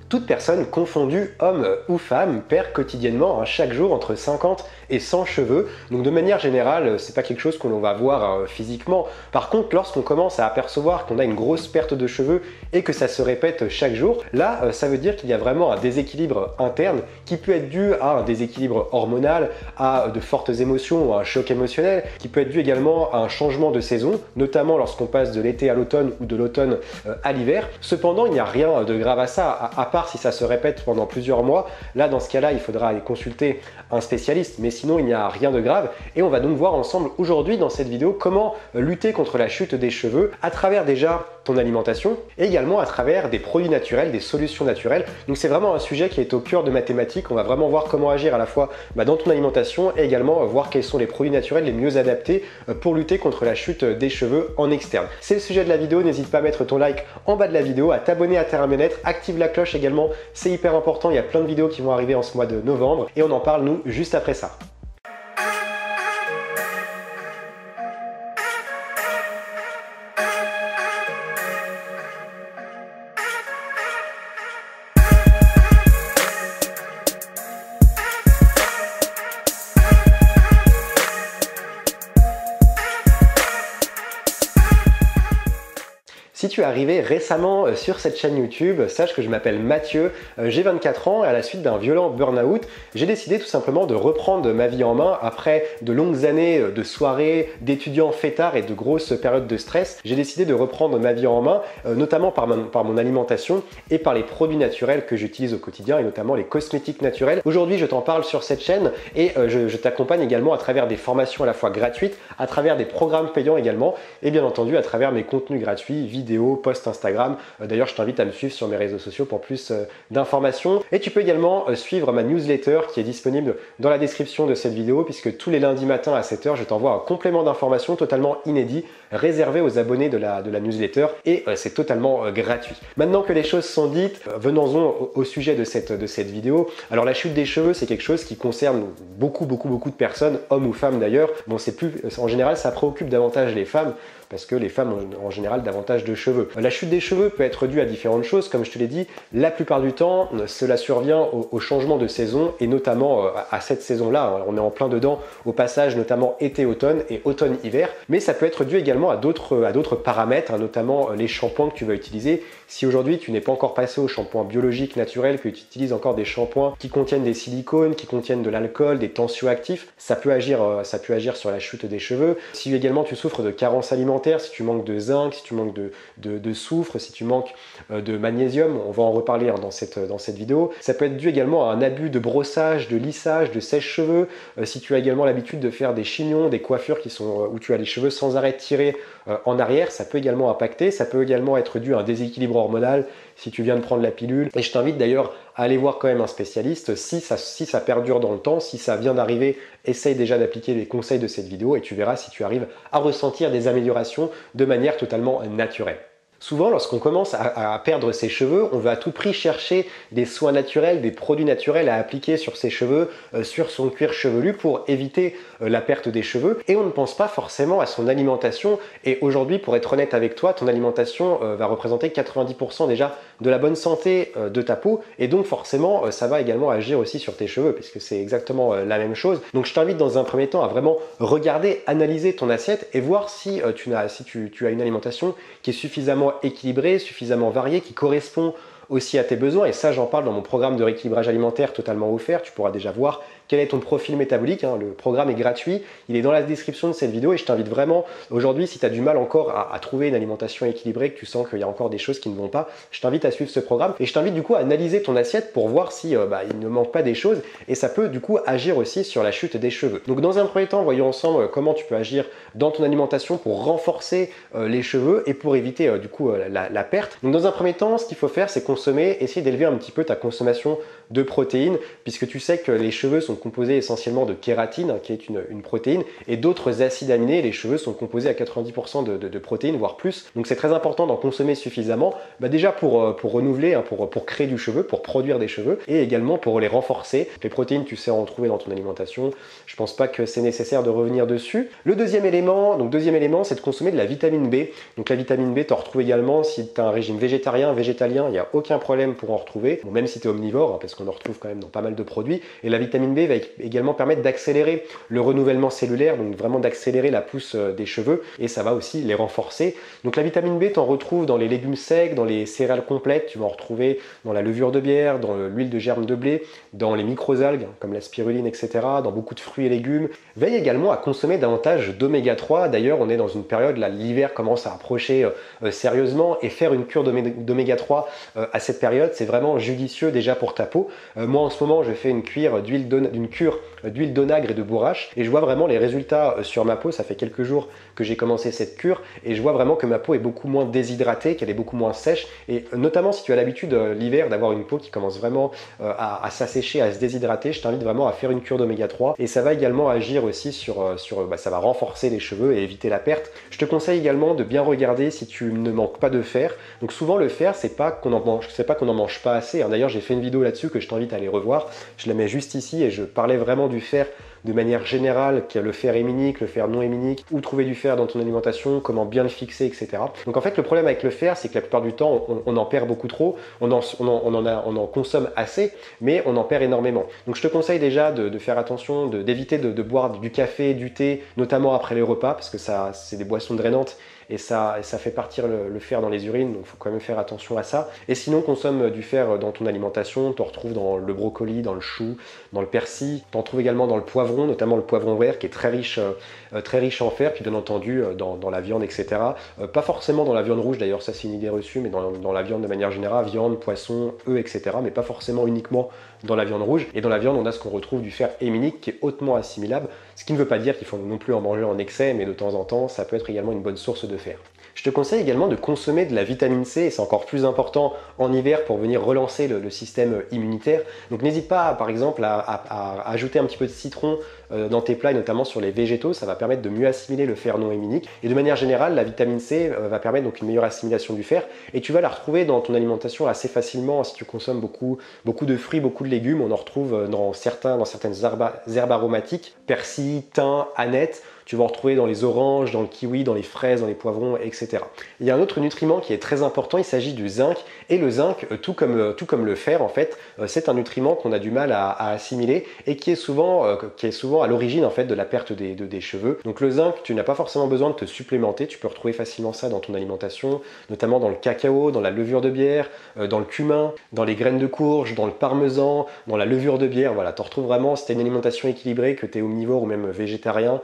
Toute personne confondue, homme ou femme, perd quotidiennement, chaque jour, entre 50 et 100 cheveux. Donc de manière générale, c'est pas quelque chose que l'on va voir physiquement. Par contre, lorsqu'on commence à apercevoir qu'on a une grosse perte de cheveux et que ça se répète chaque jour, là, ça veut dire qu'il y a vraiment un déséquilibre interne qui peut être dû à un déséquilibre hormonal, à de fortes émotions ou à un choc émotionnel, qui peut être dû également à un changement de saison, notamment lorsqu'on passe de l'été à l'automne ou de l'automne à l'hiver. Cependant, il n'y a rien de grave à ça, à part si ça se répète pendant plusieurs mois. Là, dans ce cas-là, il faudra aller consulter un spécialiste, mais sinon, il n'y a rien de grave. Et on va donc voir ensemble aujourd'hui dans cette vidéo comment lutter contre la chute des cheveux à travers déjà ton alimentation et également à travers des produits naturels, des solutions naturelles. Donc c'est vraiment un sujet qui est au cœur de ma thématique. On va vraiment voir comment agir à la fois dans ton alimentation et également voir quels sont les produits naturels les mieux adaptés pour lutter contre la chute des cheveux en externe. C'est le sujet de la vidéo. N'hésite pas à mettre ton like en bas de la vidéo, à t'abonner à Terre à Bien-être, active la cloche également, c'est hyper important. Il y a plein de vidéos qui vont arriver en ce mois de novembre et on en parle nous juste après ça. Si tu es arrivé récemment sur cette chaîne YouTube, sache que je m'appelle Mathieu, j'ai 24 ans et à la suite d'un violent burn-out, j'ai décidé tout simplement de reprendre ma vie en main après de longues années de soirées, d'étudiants fêtards et de grosses périodes de stress. J'ai décidé de reprendre ma vie en main, notamment par mon alimentation et par les produits naturels que j'utilise au quotidien et notamment les cosmétiques naturels. Aujourd'hui, je t'en parle sur cette chaîne et je t'accompagne également à travers des formations à la fois gratuites, à travers des programmes payants également et bien entendu à travers mes contenus gratuits, vidéos, posts Instagram. D'ailleurs, je t'invite à me suivre sur mes réseaux sociaux pour plus d'informations. Et tu peux également suivre ma newsletter qui est disponible dans la description de cette vidéo puisque tous les lundis matins à 7 h, je t'envoie un complément d'informations totalement inédit réservé aux abonnés de la newsletter et c'est totalement gratuit. Maintenant que les choses sont dites, venons-en au sujet de cette vidéo. Alors la chute des cheveux, c'est quelque chose qui concerne beaucoup de personnes, hommes ou femmes d'ailleurs. Bon, en général, ça préoccupe davantage les femmes parce que les femmes ont en général davantage de cheveux. La chute des cheveux peut être due à différentes choses, comme je te l'ai dit. La plupart du temps, cela survient au changement de saison et notamment à cette saison-là. On est en plein dedans au passage notamment été-automne et automne-hiver. Mais ça peut être dû également à d'autres paramètres, notamment les shampoings que tu vas utiliser. Si aujourd'hui tu n'es pas encore passé au shampoing biologique naturel, que tu utilises encore des shampoings qui contiennent des silicones, qui contiennent de l'alcool, des tensioactifs, ça peut agir sur la chute des cheveux. Si également tu souffres de carences alimentaires, si tu manques de zinc, si tu manques de soufre, si tu manques de magnésium, on va en reparler dans cette vidéo. Ça peut être dû également à un abus de brossage, de lissage, de sèche-cheveux. Si tu as également l'habitude de faire des chignons, des coiffures où tu as les cheveux sans arrêt tirés en arrière, ça peut également impacter. Ça peut également être dû à un déséquilibre hormonal si tu viens de prendre la pilule. Et je t'invite d'ailleurs à aller voir quand même un spécialiste. Si ça perdure dans le temps, si ça vient d'arriver, essaye déjà d'appliquer les conseils de cette vidéo et tu verras si tu arrives à ressentir des améliorations de manière totalement naturelle. Souvent, lorsqu'on commence à perdre ses cheveux, on veut à tout prix chercher des soins naturels, des produits naturels à appliquer sur ses cheveux, sur son cuir chevelu pour éviter la perte des cheveux. Et on ne pense pas forcément à son alimentation. Et aujourd'hui, pour être honnête avec toi, ton alimentation va représenter 90% déjà de la bonne santé de ta peau. Et donc forcément, ça va également agir aussi sur tes cheveux, puisque c'est exactement la même chose. Donc je t'invite dans un premier temps à vraiment regarder, analyser ton assiette et voir si tu as une alimentation qui est suffisamment équilibré, suffisamment varié, qui correspond aussi à tes besoins. Et ça, j'en parle dans mon programme de rééquilibrage alimentaire totalement offert. Tu pourras déjà voir quel est ton profil métabolique. Le programme est gratuit, il est dans la description de cette vidéo et je t'invite vraiment aujourd'hui, si tu as du mal encore à trouver une alimentation équilibrée, que tu sens qu'il y a encore des choses qui ne vont pas, je t'invite à suivre ce programme et je t'invite du coup à analyser ton assiette pour voir si il ne manque pas des choses et ça peut du coup agir aussi sur la chute des cheveux. Donc dans un premier temps, voyons ensemble comment tu peux agir dans ton alimentation pour renforcer les cheveux et pour éviter du coup la perte. Donc dans un premier temps, ce qu'il faut faire, c'est essayer d'élever un petit peu ta consommation de protéines, puisque tu sais que les cheveux sont composés essentiellement de kératine, qui est une protéine, et d'autres acides aminés. Les cheveux sont composés à 90% de protéines, voire plus. Donc c'est très important d'en consommer suffisamment, déjà pour renouveler, pour créer du cheveu, pour produire des cheveux, et également pour les renforcer. Les protéines, tu sais en trouver dans ton alimentation. Je pense pas que c'est nécessaire de revenir dessus. Le deuxième élément, c'est de consommer de la vitamine B. Donc la vitamine B, tu en retrouves également si tu as un régime végétarien, végétalien, il n'y a aucun aucun problème pour en retrouver, bon, même si tu es omnivore, hein, parce qu'on en retrouve quand même dans pas mal de produits. Et la vitamine B va également permettre d'accélérer le renouvellement cellulaire, donc vraiment d'accélérer la pousse des cheveux, et ça va aussi les renforcer. Donc la vitamine B, tu en retrouves dans les légumes secs, dans les céréales complètes, tu vas en retrouver dans la levure de bière, dans l'huile de germe de blé, dans les microalgues comme la spiruline, etc., dans beaucoup de fruits et légumes. Veille également à consommer davantage d'oméga 3. D'ailleurs, on est dans une période, là, l'hiver commence à approcher sérieusement, et faire une cure d'oméga 3 à cette période, c'est vraiment judicieux déjà pour ta peau. Moi, en ce moment, je fais une cure d'huile d'onagre et de bourrache, et je vois vraiment les résultats sur ma peau. Ça fait quelques jours que j'ai commencé cette cure, et je vois vraiment que ma peau est beaucoup moins déshydratée, qu'elle est beaucoup moins sèche, et notamment si tu as l'habitude l'hiver d'avoir une peau qui commence vraiment à s'assécher, à se déshydrater, je t'invite vraiment à faire une cure d'oméga 3, et ça va également agir aussi ça va renforcer les cheveux et éviter la perte. Je te conseille également de bien regarder si tu ne manques pas de fer. Donc souvent le fer, c'est pas qu'on en mange pas assez, hein. D'ailleurs, j'ai fait une vidéo là-dessus que je t'invite à aller revoir, je la mets juste ici, et je parlais vraiment du fer de manière générale, qu'il y a le fer héminique, le fer non héminique, où trouver du fer dans ton alimentation, comment bien le fixer, etc. Donc en fait, le problème avec le fer, c'est que la plupart du temps, on en perd beaucoup trop, on en consomme assez, mais on en perd énormément. Donc je te conseille déjà de faire attention, d'éviter de boire du café, du thé, notamment après les repas, parce que c'est des boissons drainantes, et ça fait partir le fer dans les urines, donc il faut quand même faire attention à ça. Et sinon, consomme du fer dans ton alimentation, tu en retrouves dans le brocoli, dans le chou, dans le persil, tu en trouves également dans le poivron, notamment le poivron vert qui est très riche en fer, puis bien entendu dans la viande, etc. Pas forcément dans la viande rouge, d'ailleurs ça c'est une idée reçue, mais dans la viande de manière générale, viande, poisson, œufs, etc. Mais pas forcément uniquement dans la viande rouge. Et dans la viande, on a ce qu'on retrouve du fer héminique qui est hautement assimilable, ce qui ne veut pas dire qu'il faut non plus en manger en excès, mais de temps en temps, ça peut être également une bonne source de fer. Je te conseille également de consommer de la vitamine C, et c'est encore plus important en hiver pour venir relancer le système immunitaire. Donc n'hésite pas par exemple à ajouter un petit peu de citron dans tes plats, et notamment sur les végétaux, ça va permettre de mieux assimiler le fer non héminique. Et de manière générale, la vitamine C va permettre donc une meilleure assimilation du fer, et tu vas la retrouver dans ton alimentation assez facilement si tu consommes beaucoup de fruits, beaucoup de légumes. On en retrouve dans certaines herbes aromatiques, persil, thym, aneth. Tu vas en retrouver dans les oranges, dans le kiwi, dans les fraises, dans les poivrons, etc. Il y a un autre nutriment qui est très important, il s'agit du zinc. Et le zinc, tout comme le fer en fait, c'est un nutriment qu'on a du mal à assimiler, et qui est souvent à l'origine en fait de la perte des cheveux. Donc le zinc, tu n'as pas forcément besoin de te supplémenter, tu peux retrouver facilement ça dans ton alimentation, notamment dans le cacao, dans la levure de bière, dans le cumin, dans les graines de courge, dans le parmesan, dans la levure de bière. Voilà, tu retrouves vraiment, si tu as une alimentation équilibrée, que tu es omnivore ou même végétarien,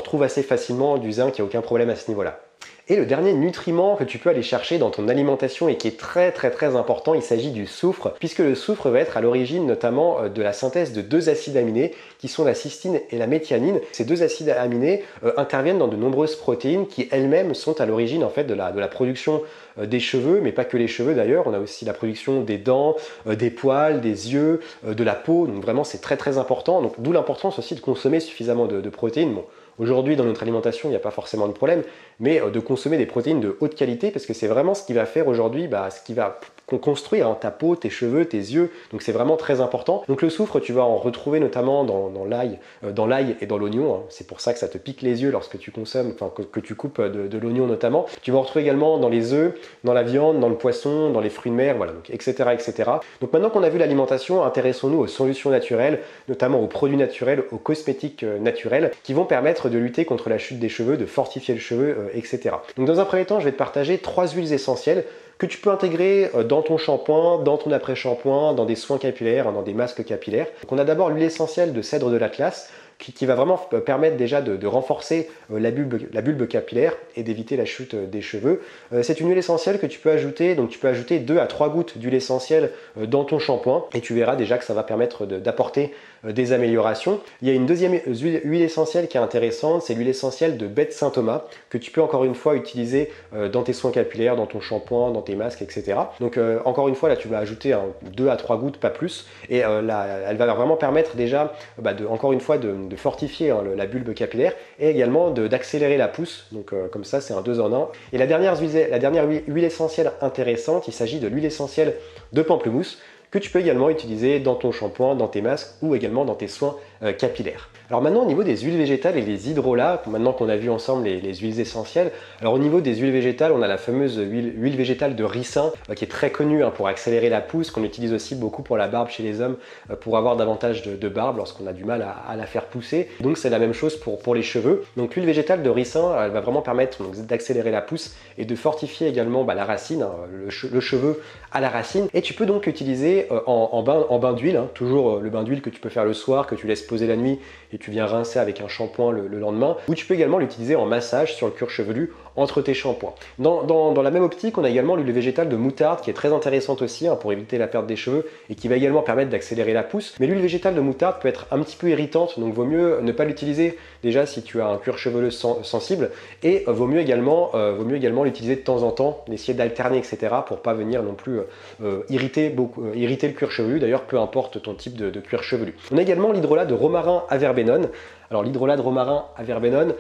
trouve assez facilement du zinc, il n'y a aucun problème à ce niveau-là. Et le dernier nutriment que tu peux aller chercher dans ton alimentation et qui est très important, il s'agit du soufre, puisque le soufre va être à l'origine notamment de la synthèse de deux acides aminés qui sont la cystine et la méthionine. Ces deux acides aminés interviennent dans de nombreuses protéines qui elles-mêmes sont à l'origine en fait de la production des cheveux, mais pas que les cheveux d'ailleurs. On a aussi la production des dents, des poils, des yeux, de la peau. Donc vraiment c'est très important. Donc d'où l'importance aussi de consommer suffisamment de protéines. Bon, aujourd'hui, dans notre alimentation, il n'y a pas forcément de problème, mais de consommer des protéines de haute qualité, parce que c'est vraiment ce qui va faire aujourd'hui, ce qui va construire ta peau, tes cheveux, tes yeux. Donc c'est vraiment très important. Donc le soufre, tu vas en retrouver notamment dans l'ail et dans l'oignon. C'est pour ça que ça te pique les yeux lorsque tu consommes, que tu coupes de l'oignon notamment. Tu vas en retrouver également dans les œufs, dans la viande, dans le poisson, dans les fruits de mer, voilà, donc, etc. Donc maintenant qu'on a vu l'alimentation, intéressons-nous aux solutions naturelles, notamment aux produits naturels, aux cosmétiques naturels, qui vont permettre de lutter contre la chute des cheveux, de fortifier le cheveu, etc. Donc dans un premier temps, je vais te partager 3 huiles essentielles que tu peux intégrer dans ton shampoing, dans ton après-shampoing, dans des soins capillaires, dans des masques capillaires. Donc on a d'abord l'huile essentielle de cèdre de l'Atlas, qui va vraiment permettre déjà de renforcer la bulbe capillaire et d'éviter la chute des cheveux. C'est une huile essentielle que tu peux ajouter, donc tu peux ajouter 2 à 3 gouttes d'huile essentielle dans ton shampoing, et tu verras déjà que ça va permettre d'apporter des améliorations. Il y a une deuxième huile essentielle qui est intéressante, c'est l'huile essentielle de baie de Saint-Thomas, que tu peux encore une fois utiliser dans tes soins capillaires, dans ton shampoing, dans tes masques, etc. Donc encore une fois, là tu vas ajouter 2 à 3 gouttes, pas plus, et elle va vraiment permettre déjà, encore une fois, de fortifier la bulbe capillaire, et également d'accélérer la pousse. Donc comme ça, c'est un 2 en 1. Et la dernière huile essentielle intéressante, il s'agit de l'huile essentielle de pamplemousse, que tu peux également utiliser dans ton shampoing, dans tes masques ou également dans tes soins capillaires. Alors maintenant au niveau des huiles végétales et les hydrolats, maintenant qu'on a vu ensemble les huiles essentielles, alors au niveau des huiles végétales, on a la fameuse huile végétale de ricin qui est très connue pour accélérer la pousse, qu'on utilise aussi beaucoup pour la barbe chez les hommes pour avoir davantage de barbe lorsqu'on a du mal à la faire pousser. Donc c'est la même chose pour les cheveux. Donc l'huile végétale de ricin, elle va vraiment permettre d'accélérer la pousse et de fortifier également la racine, le cheveu à la racine. Et tu peux donc l'utiliser en bain d'huile, toujours le bain d'huile que tu peux faire le soir, que tu laisses poser la nuit et tu viens rincer avec un shampoing le lendemain, ou tu peux également l'utiliser en massage sur le cuir chevelu entre tes shampoings. Dans la même optique, on a également l'huile végétale de moutarde qui est très intéressante aussi pour éviter la perte des cheveux et qui va également permettre d'accélérer la pousse. Mais l'huile végétale de moutarde peut être un petit peu irritante, donc vaut mieux ne pas l'utiliser déjà si tu as un cuir chevelu sensible, et vaut mieux également l'utiliser de temps en temps, d'essayer d'alterner, etc. pour pas venir non plus irriter le cuir chevelu, d'ailleurs peu importe ton type de cuir chevelu. On a également l'hydrolat de romarin à verbenone. Alors l'hydrolat de romarin à verbenone,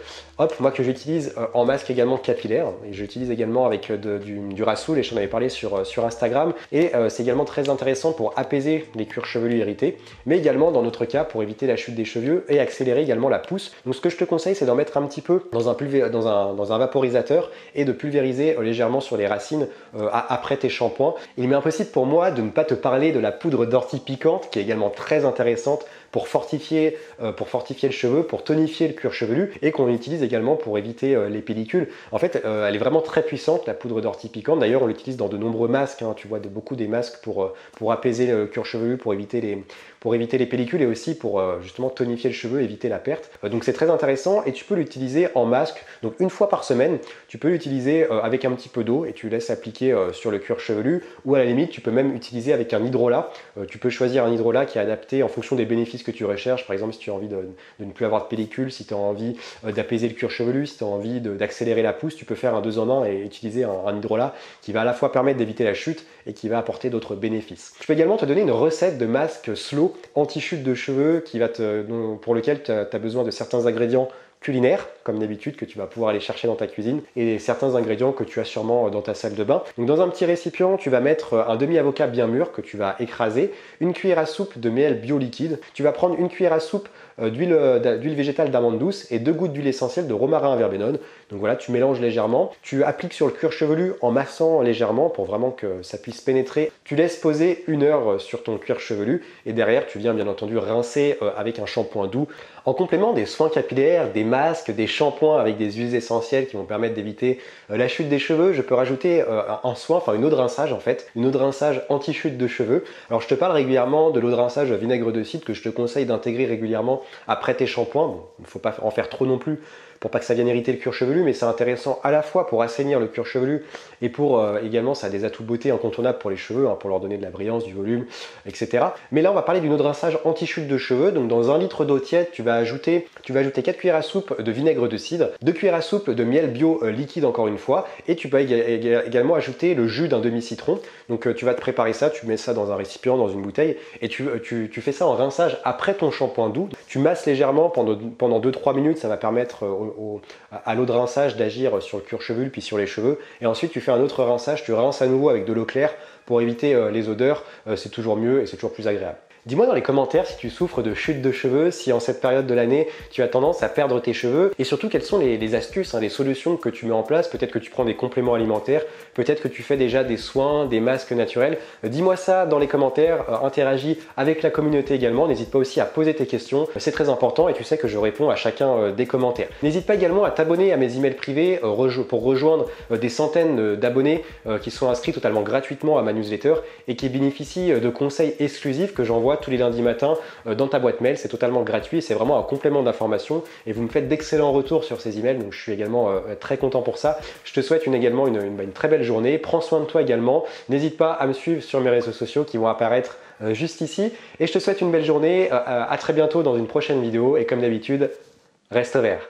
moi que j'utilise en masque également capillaire, et j'utilise également avec du Rassoul, et je t'en avais parlé sur Instagram, et c'est également très intéressant pour apaiser les cuirs chevelus irrités, mais également dans notre cas pour éviter la chute des cheveux et accélérer également la pousse. Donc ce que je te conseille, c'est d'en mettre un petit peu dans un vaporisateur et de pulvériser légèrement sur les racines après tes shampoings. Il m'est impossible pour moi de ne pas te parler de la poudre d'ortie piquante qui est également très intéressante pour fortifier le cheveu, pour tonifier le cuir chevelu, et qu'on utilise également pour éviter les pellicules. En fait, elle est vraiment très puissante, la poudre d'ortie piquante. D'ailleurs, on l'utilise dans de nombreux masques. Tu vois beaucoup des masques pour apaiser le cuir chevelu, pour éviter les pellicules et aussi pour justement tonifier le cheveu, éviter la perte. Donc c'est très intéressant et tu peux l'utiliser en masque. Donc une fois par semaine, tu peux l'utiliser avec un petit peu d'eau et tu laisses appliquer sur le cuir chevelu, ou à la limite, tu peux même utiliser avec un hydrolat. Tu peux choisir un hydrolat qui est adapté en fonction des bénéfices que tu recherches. Par exemple, si tu as envie de ne plus avoir de pellicule, si tu as envie d'apaiser le cuir chevelu, si tu as envie d'accélérer la pousse, tu peux faire un 2 en 1 et utiliser un hydrolat qui va à la fois permettre d'éviter la chute et qui va apporter d'autres bénéfices. Je peux également te donner une recette de masque slow anti-chute de cheveux pour lequel tu as besoin de certains ingrédients culinaires, comme d'habitude, que tu vas pouvoir aller chercher dans ta cuisine, et certains ingrédients que tu as sûrement dans ta salle de bain. Donc dans un petit récipient, tu vas mettre un demi-avocat bien mûr que tu vas écraser, une cuillère à soupe de miel bio liquide, tu vas prendre une cuillère à soupe d'huile végétale d'amande douce et 2 gouttes d'huile essentielle de romarin à verbenone. Donc voilà, tu mélanges légèrement, tu appliques sur le cuir chevelu en massant légèrement pour vraiment que ça puisse pénétrer. Tu laisses poser 1 heure sur ton cuir chevelu et derrière tu viens bien entendu rincer avec un shampoing doux. En complément des soins capillaires, des masques, des shampoings avec des huiles essentielles qui vont permettre d'éviter la chute des cheveux, je peux rajouter une eau de rinçage en fait, une eau de rinçage anti-chute de cheveux. Alors je te parle régulièrement de l'eau de rinçage vinaigre de cidre que je te conseille d'intégrer régulièrement après tes shampoings. Bon, il ne faut pas en faire trop non plus pour pas que ça vienne irriter le cuir chevelu, mais c'est intéressant à la fois pour assainir le cuir chevelu et pour également, ça a des atouts beauté incontournables pour les cheveux, pour leur donner de la brillance, du volume, etc. Mais là, on va parler d'une eau de rinçage anti-chute de cheveux. Donc dans 1 litre d'eau tiède, tu vas ajouter 4 cuillères à soupe de vinaigre de cidre, 2 cuillères à soupe de miel bio liquide encore une fois, et tu peux également ajouter le jus d'un demi-citron. Donc tu vas te préparer ça, tu mets ça dans un récipient, dans une bouteille, et tu fais ça en rinçage après ton shampoing doux. Tu masses légèrement pendant 2-3 minutes, ça va permettre à l'eau de rinçage d'agir sur le cuir chevelu puis sur les cheveux, et ensuite tu fais un autre rinçage, tu rinces à nouveau avec de l'eau claire pour éviter les odeurs. C'est toujours mieux et c'est toujours plus agréable. Dis-moi dans les commentaires si tu souffres de chute de cheveux, si en cette période de l'année tu as tendance à perdre tes cheveux, et surtout quelles sont les astuces, les solutions que tu mets en place. Peut-être que tu prends des compléments alimentaires, peut-être que tu fais déjà des soins, des masques naturels. Dis-moi ça dans les commentaires, interagis avec la communauté également. N'hésite pas aussi à poser tes questions, c'est très important et tu sais que je réponds à chacun des commentaires. N'hésite pas également à t'abonner à mes emails privés pour rejoindre des centaines d'abonnés qui sont inscrits totalement gratuitement à ma newsletter et qui bénéficient de conseils exclusifs que j'envoie tous les lundis matins dans ta boîte mail. C'est totalement gratuit, c'est vraiment un complément d'information et vous me faites d'excellents retours sur ces emails, donc je suis également très content pour ça. Je te souhaite également une très belle journée, prends soin de toi également, n'hésite pas à me suivre sur mes réseaux sociaux qui vont apparaître juste ici, et je te souhaite une belle journée, à très bientôt dans une prochaine vidéo, et comme d'habitude, reste vert.